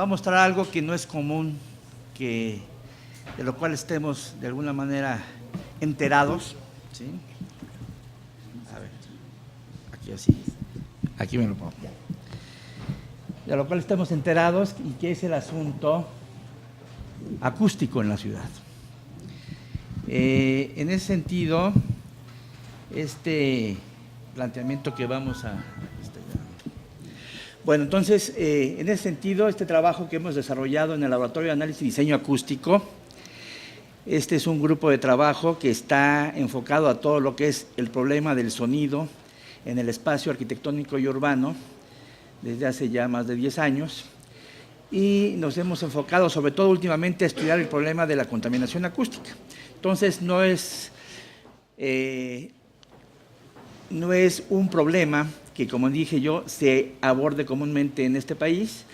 va a mostrar algo que no es común, de lo cual estemos de alguna manera enterados, ¿sí? A ver, aquí así, aquí me lo pongo. De lo cual estemos enterados y que es el asunto acústico en la ciudad. En ese sentido, este planteamiento que vamos a... Bueno, entonces, en ese sentido, este trabajo que hemos desarrollado en el Laboratorio de Análisis y Diseño Acústico, este es un grupo de trabajo que está enfocado a todo lo que es el problema del sonido en el espacio arquitectónico y urbano desde hace ya más de 10 años, y nos hemos enfocado sobre todo últimamente a estudiar el problema de la contaminación acústica. Entonces, no es un problema que, como dije yo, se aborde comúnmente en este país.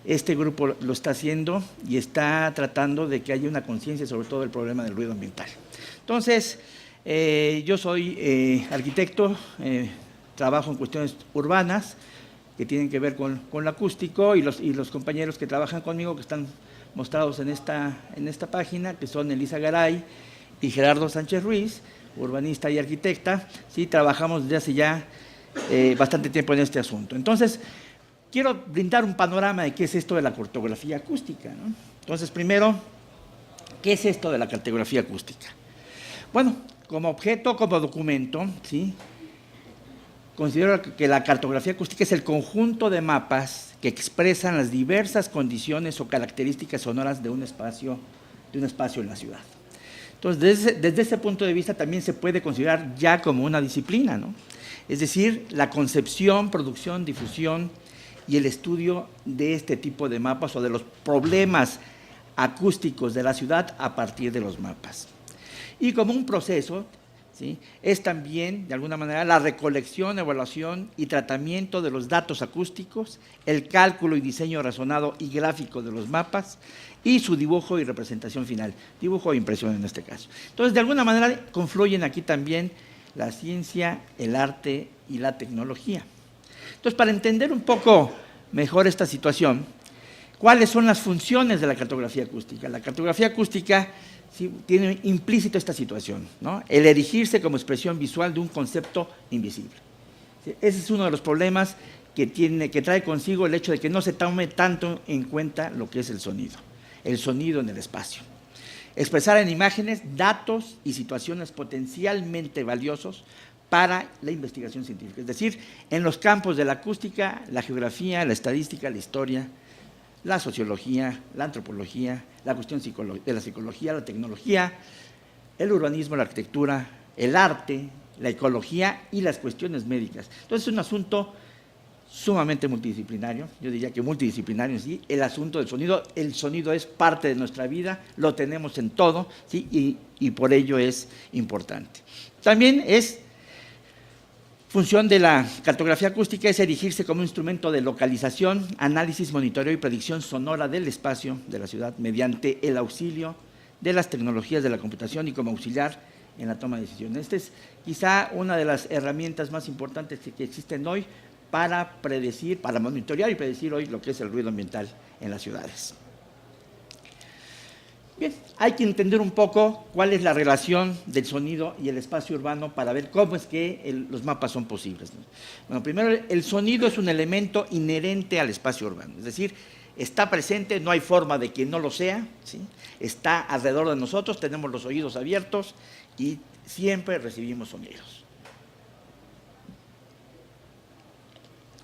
Este grupo lo está haciendo y está tratando de que haya una conciencia sobre todo del problema del ruido ambiental. Entonces, yo soy arquitecto, trabajo en cuestiones urbanas que tienen que ver con lo acústico, y los compañeros que trabajan conmigo, que están mostrados en esta página, que son Elisa Garay y Gerardo Sánchez Ruiz, urbanista y arquitecta, sí, trabajamos desde hace ya bastante tiempo en este asunto. Entonces, quiero brindar un panorama de qué es esto de la cartografía acústica, ¿no? Entonces, primero, ¿qué es esto de la cartografía acústica? Bueno, como objeto, como documento, ¿sí? Considero que la cartografía acústica es el conjunto de mapas que expresan las diversas condiciones o características sonoras de un espacio en la ciudad. Entonces, desde ese punto de vista también se puede considerar ya como una disciplina, ¿no? Es decir, la concepción, producción, difusión y el estudio de este tipo de mapas o de los problemas acústicos de la ciudad a partir de los mapas. Y como un proceso, ¿sí?, es también, de alguna manera, la recolección, evaluación y tratamiento de los datos acústicos, el cálculo y diseño razonado y gráfico de los mapas y su dibujo y representación final, dibujo e impresión en este caso. Entonces, de alguna manera, confluyen aquí también la ciencia, el arte y la tecnología. Entonces, para entender un poco mejor esta situación, ¿cuáles son las funciones de la cartografía acústica? La cartografía acústica, sí, tiene implícito esta situación, ¿no? El erigirse como expresión visual de un concepto invisible. ¿Sí? Ese es uno de los problemas que trae consigo el hecho de que no se tome tanto en cuenta lo que es el sonido en el espacio. Expresar en imágenes datos y situaciones potencialmente valiosos para la investigación científica, es decir, en los campos de la acústica, la geografía, la estadística, la historia, la sociología, la antropología, la cuestión de la psicología, la tecnología, el urbanismo, la arquitectura, el arte, la ecología y las cuestiones médicas. Entonces, es un asunto sumamente multidisciplinario, yo diría que multidisciplinario, ¿sí? El asunto del sonido, el sonido es parte de nuestra vida, lo tenemos en todo, ¿sí? Y por ello es importante. También es función de la cartografía acústica es erigirse como un instrumento de localización, análisis, monitoreo y predicción sonora del espacio de la ciudad mediante el auxilio de las tecnologías de la computación y como auxiliar en la toma de decisiones. Esta es quizá una de las herramientas más importantes que existen hoy para predecir, para monitorear y predecir hoy lo que es el ruido ambiental en las ciudades. Bien, hay que entender un poco cuál es la relación del sonido y el espacio urbano para ver cómo es que los mapas son posibles, ¿no? Bueno, primero, el sonido es un elemento inherente al espacio urbano, es decir, está presente, no hay forma de que no lo sea, ¿sí? Está alrededor de nosotros, tenemos los oídos abiertos y siempre recibimos sonidos.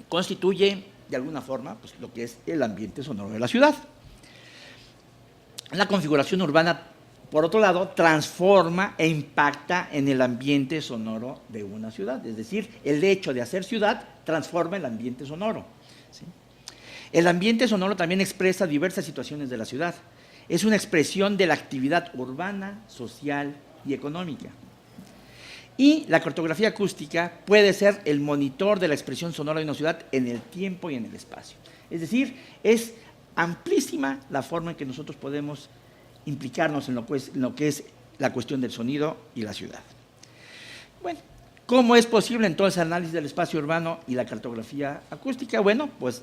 Constituye, de alguna forma, pues, lo que es el ambiente sonoro de la ciudad. La configuración urbana, por otro lado, transforma e impacta en el ambiente sonoro de una ciudad. Es decir, el hecho de hacer ciudad transforma el ambiente sonoro, ¿sí? El ambiente sonoro también expresa diversas situaciones de la ciudad. Es una expresión de la actividad urbana, social y económica. Y la cartografía acústica puede ser el monitor de la expresión sonora de una ciudad en el tiempo y en el espacio. Es decir, es amplísima la forma en que nosotros podemos implicarnos en lo que es la cuestión del sonido y la ciudad. Bueno, ¿cómo es posible entonces el análisis del espacio urbano y la cartografía acústica? Bueno, pues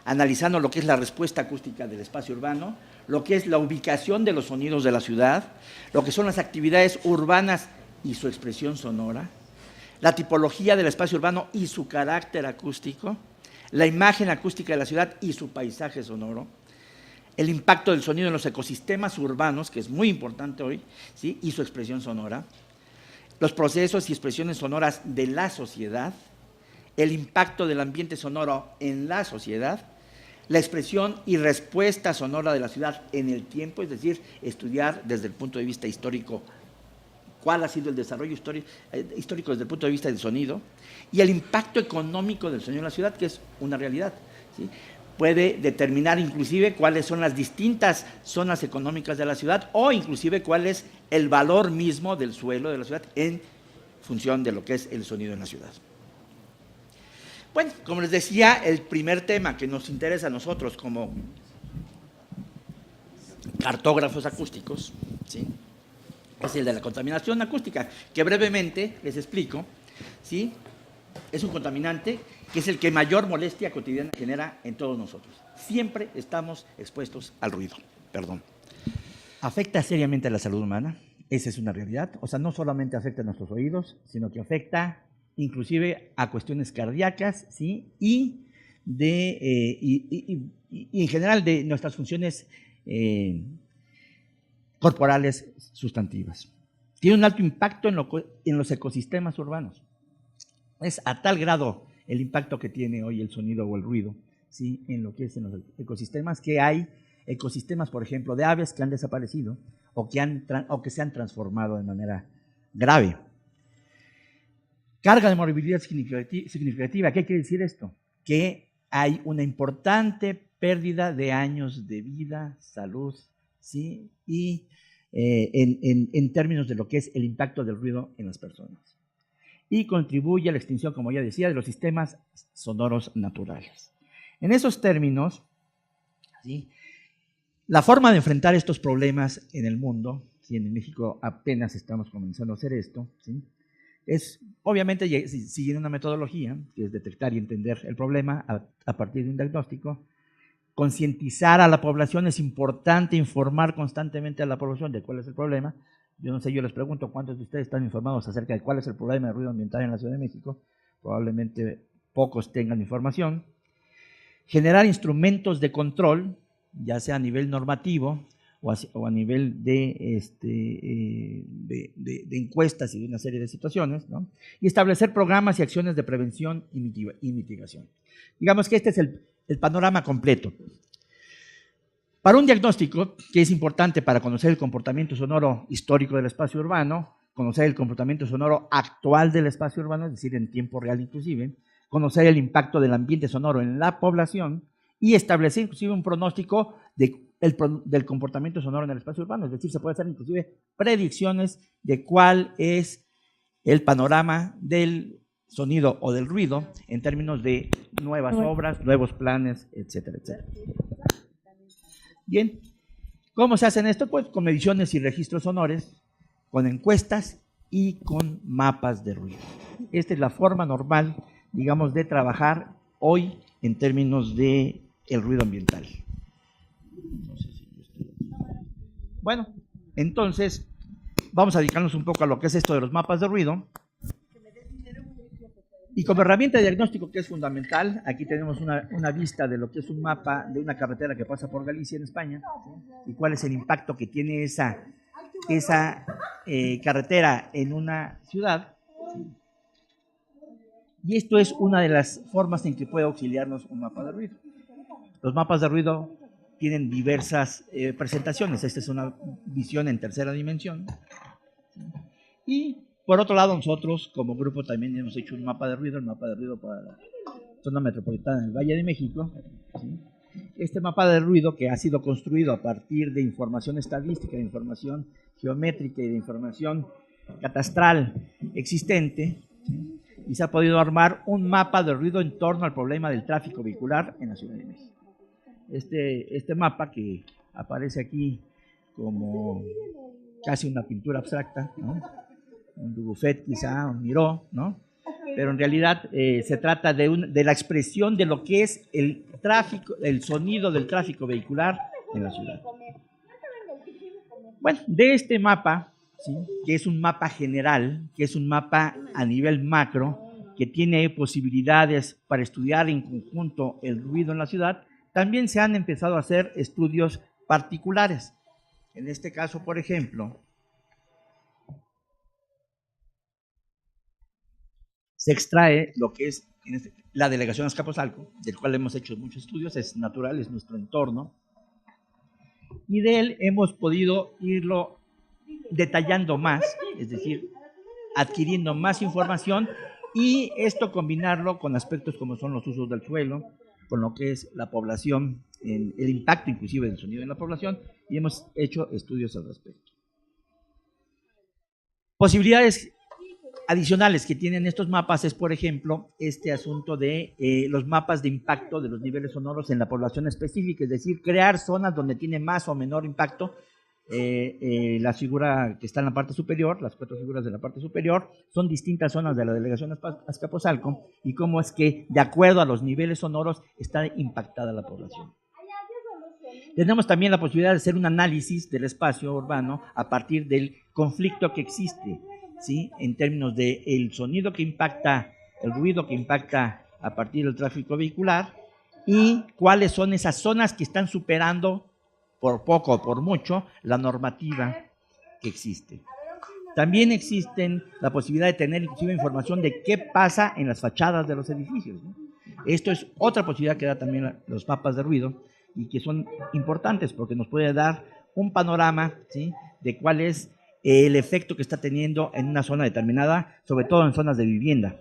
analizando lo que es la respuesta acústica del espacio urbano, lo que es la ubicación de los sonidos de la ciudad, lo que son las actividades urbanas y su expresión sonora, la tipología del espacio urbano y su carácter acústico, la imagen acústica de la ciudad y su paisaje sonoro, el impacto del sonido en los ecosistemas urbanos, que es muy importante hoy, ¿sí? Y su expresión sonora, los procesos y expresiones sonoras de la sociedad, el impacto del ambiente sonoro en la sociedad, la expresión y respuesta sonora de la ciudad en el tiempo, es decir, estudiar desde el punto de vista histórico cuál ha sido el desarrollo histórico desde el punto de vista del sonido, y el impacto económico del sonido en la ciudad, que es una realidad, ¿sí? Puede determinar inclusive cuáles son las distintas zonas económicas de la ciudad o inclusive cuál es el valor mismo del suelo de la ciudad en función de lo que es el sonido en la ciudad. Bueno, como les decía, el primer tema que nos interesa a nosotros como cartógrafos acústicos, ¿sí? Es el de la contaminación acústica, que brevemente les explico, ¿sí? Es un contaminante que es el que mayor molestia cotidiana genera en todos nosotros. Siempre estamos expuestos al ruido. Afecta seriamente a la salud humana, esa es una realidad. O sea, no solamente afecta a nuestros oídos, sino que afecta inclusive a cuestiones cardíacas, ¿sí? Y en general de nuestras funciones corporales sustantivas. Tiene un alto impacto en los ecosistemas urbanos. Es a tal grado el impacto que tiene hoy el sonido o el ruido, ¿sí? En lo que es en los ecosistemas, que hay ecosistemas, por ejemplo, de aves que han desaparecido o que se han transformado de manera grave. Carga de morbilidad significativa. ¿Qué quiere decir esto? Que hay una importante pérdida de años de vida, salud, ¿sí? Y en términos de lo que es el impacto del ruido en las personas. Y contribuye a la extinción, como ya decía, de los sistemas sonoros naturales. En esos términos, ¿sí? La forma de enfrentar estos problemas en el mundo, ¿sí? En México apenas estamos comenzando a hacer esto, ¿sí? Es obviamente siguiendo una metodología, que es detectar y entender el problema a partir de un diagnóstico, concientizar a la población. Es importante informar constantemente a la población de cuál es el problema. Yo no sé, yo les pregunto cuántos de ustedes están informados acerca de cuál es el problema de ruido ambiental en la Ciudad de México. Probablemente pocos tengan información. Generar instrumentos de control, ya sea a nivel normativo o a nivel de encuestas y de una serie de situaciones, ¿no? Y establecer programas y acciones de prevención y mitigación. Digamos que este es el panorama completo. Para un diagnóstico, que es importante para conocer el comportamiento sonoro histórico del espacio urbano, conocer el comportamiento sonoro actual del espacio urbano, es decir, en tiempo real inclusive, conocer el impacto del ambiente sonoro en la población y establecer inclusive un pronóstico del comportamiento sonoro en el espacio urbano, es decir, se puede hacer inclusive predicciones de cuál es el panorama del sonido o del ruido en términos de nuevas obras, nuevos planes, etcétera, etcétera. Bien, ¿cómo se hacen esto? Pues con mediciones y registros sonores, con encuestas y con mapas de ruido. Esta es la forma normal, digamos, de trabajar hoy en términos de el ruido ambiental. Bueno, entonces vamos a dedicarnos un poco a lo que es esto de los mapas de ruido. Y como herramienta de diagnóstico, que es fundamental, aquí tenemos una vista de lo que es un mapa de una carretera que pasa por Galicia en España, ¿sí? Y cuál es el impacto que tiene esa carretera en una ciudad. Y esto es una de las formas en que puede auxiliarnos un mapa de ruido. Los mapas de ruido tienen diversas presentaciones. Esta es una visión en tercera dimensión. Y por otro lado, nosotros como grupo también hemos hecho un mapa de ruido, el mapa de ruido para la zona metropolitana del Valle de México, ¿sí? Este mapa de ruido, que ha sido construido a partir de información estadística, de información geométrica y de información catastral existente, ¿sí? Y se ha podido armar un mapa de ruido en torno al problema del tráfico vehicular en la Ciudad de México. Este mapa, que aparece aquí como casi una pintura abstracta, ¿no? Un Dubuffet quizá, un Miró, ¿no? pero en realidad se trata de la expresión de lo que es el tráfico, el sonido del tráfico vehicular en la ciudad. Bueno, de este mapa, ¿sí?, que es un mapa general, que es un mapa a nivel macro, que tiene posibilidades para estudiar en conjunto el ruido en la ciudad, también se han empezado a hacer estudios particulares. En este caso, por ejemplo, se extrae lo que es la delegación Azcapotzalco, del cual hemos hecho muchos estudios, es natural, es nuestro entorno, y de él hemos podido irlo detallando más, es decir, adquiriendo más información, y esto combinarlo con aspectos como son los usos del suelo, con lo que es la población, el impacto inclusive del sonido en la población, y hemos hecho estudios al respecto. Posibilidades adicionales que tienen estos mapas es, por ejemplo, este asunto de los mapas de impacto de los niveles sonoros en la población específica, es decir, crear zonas donde tiene más o menor impacto. La figura que está en la parte superior, las 4 figuras de la parte superior, son distintas zonas de la delegación Azcapotzalco y cómo es que, de acuerdo a los niveles sonoros, está impactada la población. Tenemos también la posibilidad de hacer un análisis del espacio urbano a partir del conflicto que existe, ¿sí?, en términos del sonido que impacta, el ruido que impacta a partir del tráfico vehicular, y cuáles son esas zonas que están superando por poco o por mucho la normativa que existe. También existen la posibilidad de tener inclusive información de qué pasa en las fachadas de los edificios, ¿no? Esto es otra posibilidad que da también los mapas de ruido y que son importantes porque nos puede dar un panorama, ¿sí?, de cuál es el efecto que está teniendo en una zona determinada, sobre todo en zonas de vivienda,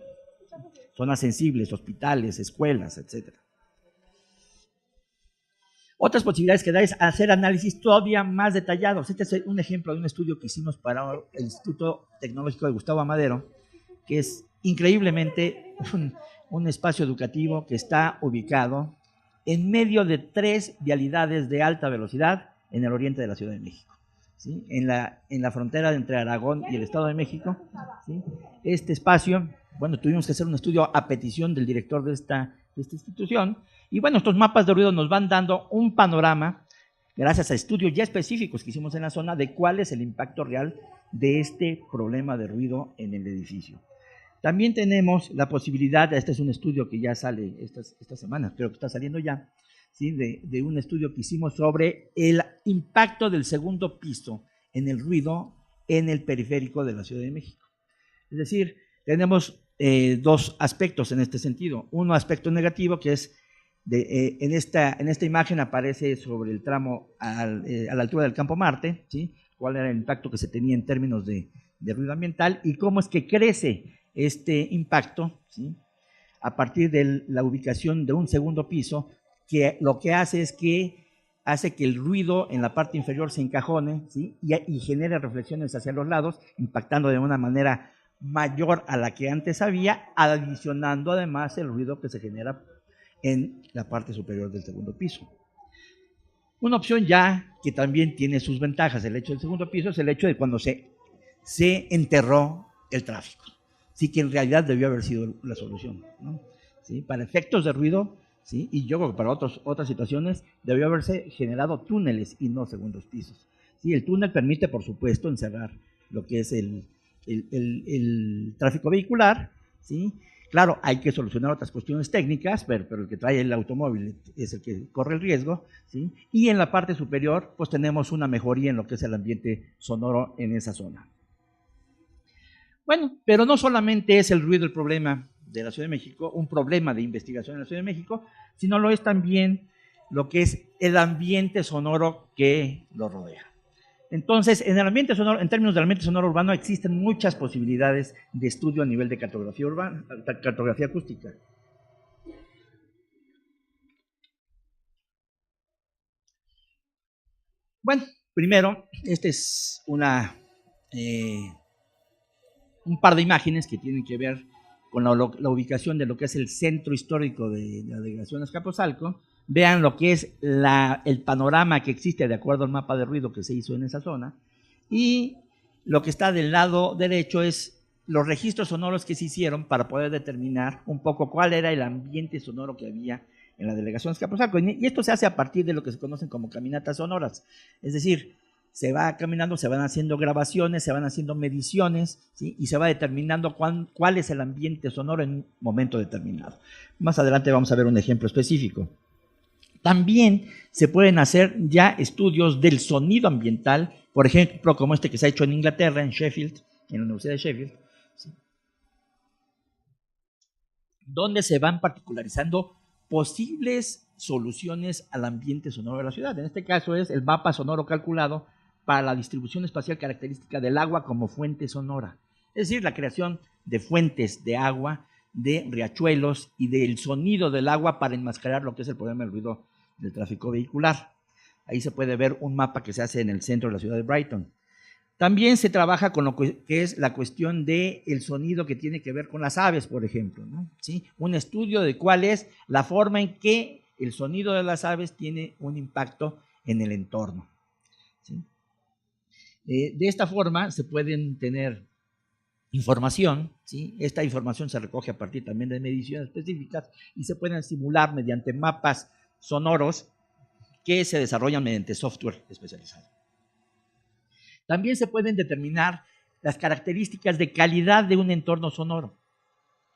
zonas sensibles, hospitales, escuelas, etc. Otras posibilidades que da es hacer análisis todavía más detallados. Este es un ejemplo de un estudio que hicimos para el Instituto Tecnológico de Gustavo Amadero, que es increíblemente un espacio educativo que está ubicado en medio de 3 vialidades de alta velocidad en el oriente de la Ciudad de México, ¿sí?, en la frontera entre Aragón y el Estado de México, ¿sí? Este espacio, bueno, tuvimos que hacer un estudio a petición del director de esta institución, y bueno, estos mapas de ruido nos van dando un panorama, gracias a estudios ya específicos que hicimos en la zona, de cuál es el impacto real de este problema de ruido en el edificio. También tenemos la posibilidad, este es un estudio que ya sale esta semana, creo que está saliendo ya, ¿sí?, de un estudio que hicimos sobre el impacto del segundo piso en el ruido en el periférico de la Ciudad de México. Es decir, tenemos 2 aspectos en este sentido. Un aspecto negativo que es, en esta imagen aparece sobre el tramo a la altura del Campo Marte, ¿sí?, cuál era el impacto que se tenía en términos de ruido ambiental y cómo es que crece este impacto, ¿sí?, a partir de la ubicación de un segundo piso, que lo que hace es que hace que el ruido en la parte inferior se encajone, ¿sí?, y genere reflexiones hacia los lados, impactando de una manera mayor a la que antes había, adicionando además el ruido que se genera en la parte superior del segundo piso. Una opción ya que también tiene sus ventajas, el hecho del segundo piso, es el hecho de cuando se enterró el tráfico, sí, que en realidad debió haber sido la solución, ¿no? ¿Sí? Para efectos de ruido, ¿sí?, y yo creo que para otras situaciones debió haberse generado túneles y no segundos pisos, ¿sí? El túnel permite, por supuesto, encerrar lo que es el tráfico vehicular, ¿sí? Claro, hay que solucionar otras cuestiones técnicas, pero el que trae el automóvil es el que corre el riesgo, ¿sí? Y en la parte superior, pues tenemos una mejoría en lo que es el ambiente sonoro en esa zona. Bueno, pero no solamente es el ruido el problema de la Ciudad de México, un problema de investigación en la Ciudad de México, sino lo es también lo que es el ambiente sonoro que lo rodea. Entonces, en el ambiente sonoro, en términos del ambiente sonoro urbano, existen muchas posibilidades de estudio a nivel de cartografía urbana, cartografía acústica. Bueno, primero, este es un par de imágenes que tienen que ver con la ubicación de lo que es el centro histórico de la delegación Azcapotzalco. Vean lo que es el panorama que existe de acuerdo al mapa de ruido que se hizo en esa zona. Y lo que está del lado derecho es los registros sonoros que se hicieron para poder determinar un poco cuál era el ambiente sonoro que había en la delegación Azcapotzalco. Y esto se hace a partir de lo que se conocen como caminatas sonoras. Es decir, se va caminando, se van haciendo grabaciones, se van haciendo mediciones, ¿sí? Y se va determinando cuál es el ambiente sonoro en un momento determinado. Más adelante vamos a ver un ejemplo específico. También se pueden hacer ya estudios del sonido ambiental, por ejemplo, como este que se ha hecho en Inglaterra, en Sheffield, en la Universidad de Sheffield, ¿sí? Donde se van particularizando posibles soluciones al ambiente sonoro de la ciudad. En este caso es el mapa sonoro calculado para la distribución espacial característica del agua como fuente sonora. Es decir, la creación de fuentes de agua, de riachuelos y del sonido del agua para enmascarar lo que es el problema del ruido del tráfico vehicular. Ahí se puede ver un mapa que se hace en el centro de la ciudad de Brighton. También se trabaja con lo que es la cuestión del sonido que tiene que ver con las aves, por ejemplo, ¿no? ¿Sí? Un estudio de cuál es la forma en que el sonido de las aves tiene un impacto en el entorno. ¿Sí? De esta forma se pueden tener información, ¿sí? Esta información se recoge a partir también de mediciones específicas y se pueden simular mediante mapas sonoros que se desarrollan mediante software especializado. También se pueden determinar las características de calidad de un entorno sonoro,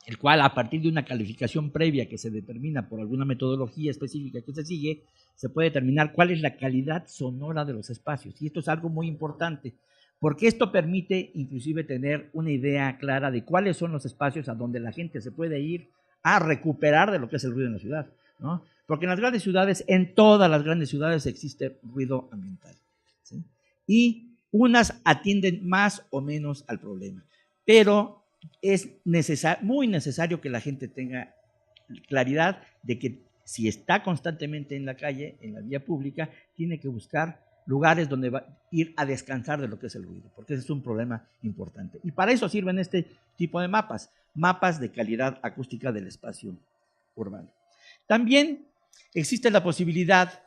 el cual a partir de una calificación previa que se determina por alguna metodología específica que se sigue, se puede determinar cuál es la calidad sonora de los espacios. Y esto es algo muy importante, porque esto permite inclusive tener una idea clara de cuáles son los espacios a donde la gente se puede ir a recuperar de lo que es el ruido en la ciudad, ¿no? Porque en las grandes ciudades, en todas las grandes ciudades existe ruido ambiental, ¿sí? Y unas atienden más o menos al problema, pero es muy necesario que la gente tenga claridad de que si está constantemente en la calle, en la vía pública, tiene que buscar lugares donde va a ir a descansar de lo que es el ruido, porque ese es un problema importante. Y para eso sirven este tipo de mapas, mapas de calidad acústica del espacio urbano. También existe la posibilidad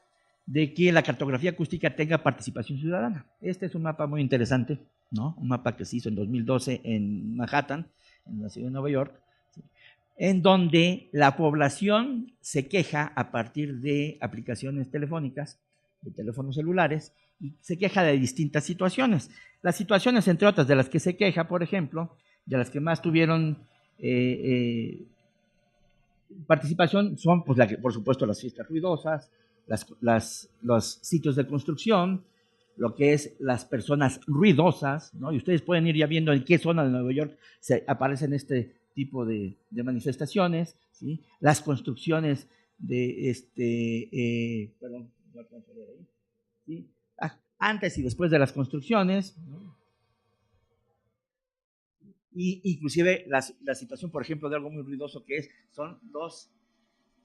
de que la cartografía acústica tenga participación ciudadana. Este es un mapa muy interesante, ¿no? Un mapa que se hizo en 2012 en Manhattan, en la ciudad de Nueva York, ¿sí? En donde la población se queja a partir de aplicaciones telefónicas, de teléfonos celulares, y se queja de distintas situaciones. Las situaciones, entre otras, de las que se queja, por ejemplo, de las que más tuvieron participación son, pues, por supuesto, las fiestas ruidosas, los sitios de construcción, lo que es las personas ruidosas, ¿no? Y ustedes pueden ir ya viendo en qué zona de Nueva York se aparecen este tipo de manifestaciones, ¿sí? Las construcciones de, perdón, no alcanzo a ver ahí, ¿sí? Antes y después de las construcciones, ¿no? Y inclusive la situación, por ejemplo, de algo muy ruidoso que son los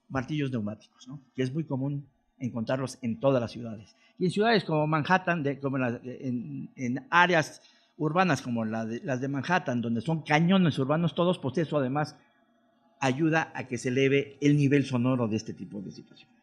martillos neumáticos, ¿no? Que es muy común encontrarlos en todas las ciudades. Y en ciudades como Manhattan, en áreas urbanas como las de Manhattan, donde son cañones urbanos todos, pues eso además ayuda a que se eleve el nivel sonoro de este tipo de situaciones.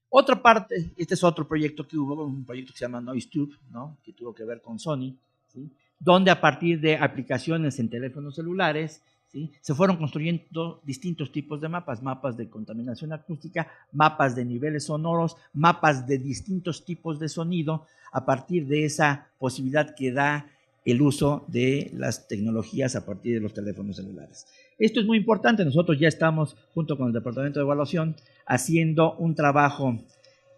Otra parte, este es otro proyecto que hubo, un proyecto que se llama NoiseTube, ¿no? Que tuvo que ver con Sony, ¿sí? Donde a partir de aplicaciones en teléfonos celulares, ¿sí? Se fueron construyendo distintos tipos de mapas, mapas de contaminación acústica, mapas de niveles sonoros, mapas de distintos tipos de sonido, a partir de esa posibilidad que da el uso de las tecnologías a partir de los teléfonos celulares. Esto es muy importante. Nosotros ya estamos, junto con el Departamento de Evaluación, haciendo un trabajo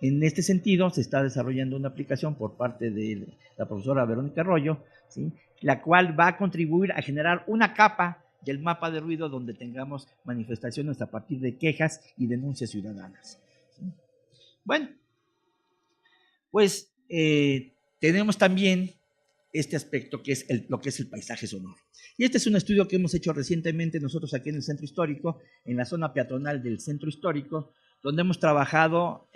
en este sentido. Se está desarrollando una aplicación por parte de la profesora Verónica Arroyo, ¿sí? La cual va a contribuir a generar una capa del mapa de ruido donde tengamos manifestaciones a partir de quejas y denuncias ciudadanas, ¿sí? Bueno, pues tenemos también este aspecto que es lo que es el paisaje sonoro. Y este es un estudio que hemos hecho recientemente nosotros aquí en el Centro Histórico, en la zona peatonal del Centro Histórico, donde hemos trabajado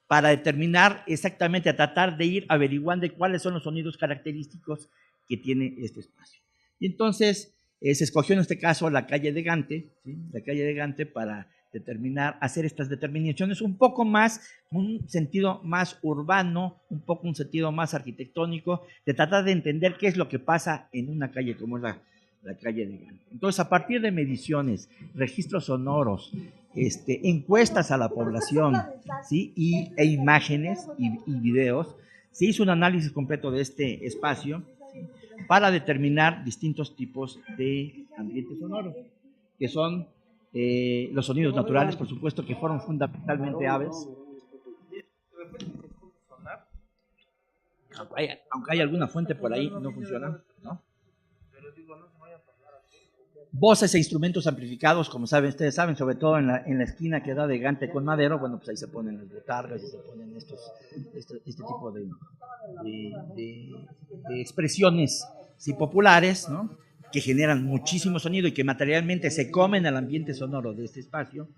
para determinar exactamente, a tratar de ir averiguando cuáles son los sonidos característicos que tiene este espacio. Y entonces se escogió en este caso la calle de Gante, ¿sí? La calle de Gante para hacer estas determinaciones un poco más, un sentido más urbano, un poco un sentido más arquitectónico, de tratar de entender qué es lo que pasa en una calle como es la calle de Gante. Entonces, a partir de mediciones, registros sonoros, encuestas a la población, ¿sí? e imágenes y videos, se hizo un análisis completo de este espacio, ¿sí? Para determinar distintos tipos de ambientes sonoros, que son los sonidos naturales, por supuesto, que fueron fundamentalmente aves. Aunque hay alguna fuente por ahí, no funciona, ¿no? Voces e instrumentos amplificados, como ustedes saben, sobre todo en la esquina que da de Gante con Madero, bueno, pues ahí se ponen las botargas y se ponen este tipo de expresiones, sí, populares, ¿no? Que generan muchísimo sonido y que materialmente se comen al ambiente sonoro de este espacio.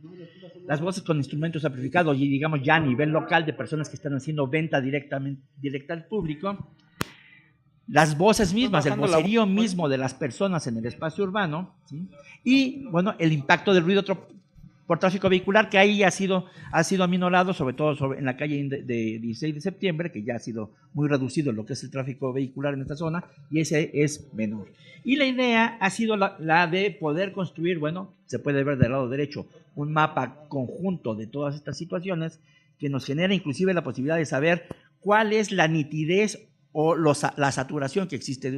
Las voces con instrumentos amplificados, y digamos ya a nivel local de personas que están haciendo venta directa al público. Las voces mismas, el vocerío mismo de las personas en el espacio urbano, ¿sí? Y, bueno, el impacto del ruido por tráfico vehicular, que ahí ha sido aminorado, sobre todo en la calle de 16 de septiembre, que ya ha sido muy reducido lo que es el tráfico vehicular en esta zona, y ese es menor. Y la idea ha sido la de poder construir, bueno, se puede ver del lado derecho, un mapa conjunto de todas estas situaciones, que nos genera inclusive la posibilidad de saber cuál es la nitidez o la saturación que existe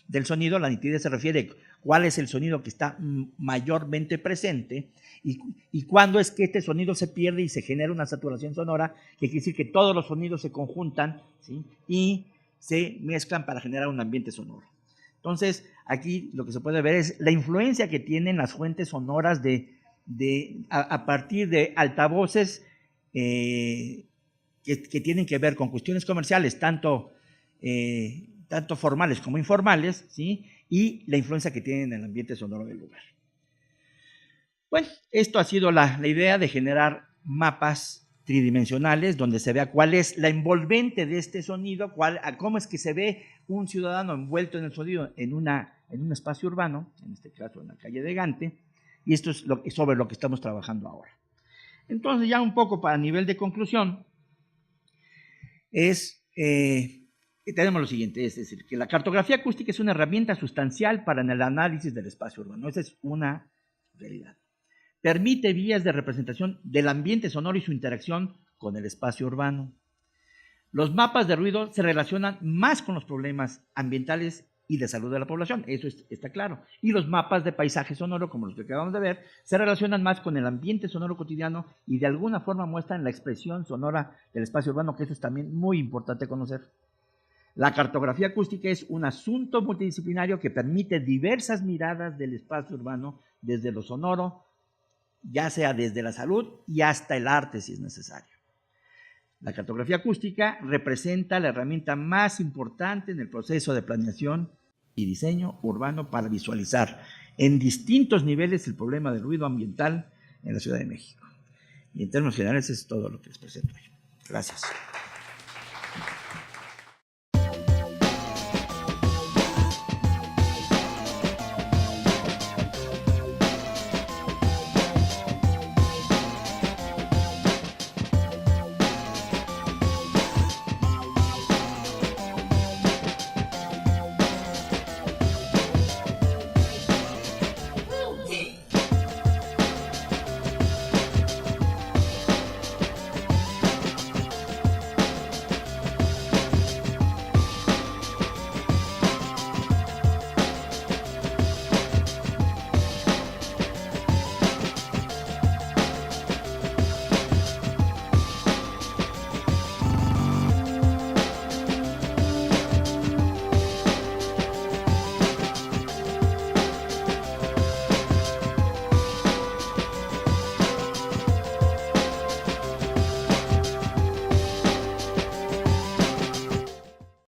del sonido. La nitidez se refiere a cuál es el sonido que está mayormente presente y cuándo es que este sonido se pierde y se genera una saturación sonora, que quiere decir que todos los sonidos se conjuntan, ¿sí? Y se mezclan para generar un ambiente sonoro. Entonces, aquí lo que se puede ver es la influencia que tienen las fuentes sonoras a partir de altavoces que tienen que ver con cuestiones comerciales, tanto formales como informales, ¿sí? Y la influencia que tienen en el ambiente sonoro del lugar. Bueno, esto ha sido la idea de generar mapas tridimensionales donde se vea cuál es la envolvente de este sonido, cómo es que se ve un ciudadano envuelto en el sonido en un espacio urbano, en este caso en la calle de Gante, y esto es sobre lo que estamos trabajando ahora. Entonces, ya un poco para nivel de conclusión, tenemos lo siguiente, es decir, que la cartografía acústica es una herramienta sustancial para el análisis del espacio urbano. Esa es una realidad. Permite vías de representación del ambiente sonoro y su interacción con el espacio urbano. Los mapas de ruido se relacionan más con los problemas ambientales y de salud de la población, eso está claro. Y los mapas de paisaje sonoro, como los que acabamos de ver, se relacionan más con el ambiente sonoro cotidiano y de alguna forma muestran la expresión sonora del espacio urbano, que eso es también muy importante conocer. La cartografía acústica es un asunto multidisciplinario que permite diversas miradas del espacio urbano, desde lo sonoro, ya sea desde la salud y hasta el arte si es necesario. La cartografía acústica representa la herramienta más importante en el proceso de planeación y diseño urbano para visualizar en distintos niveles el problema del ruido ambiental en la Ciudad de México. Y en términos generales es todo lo que les presento hoy. Gracias.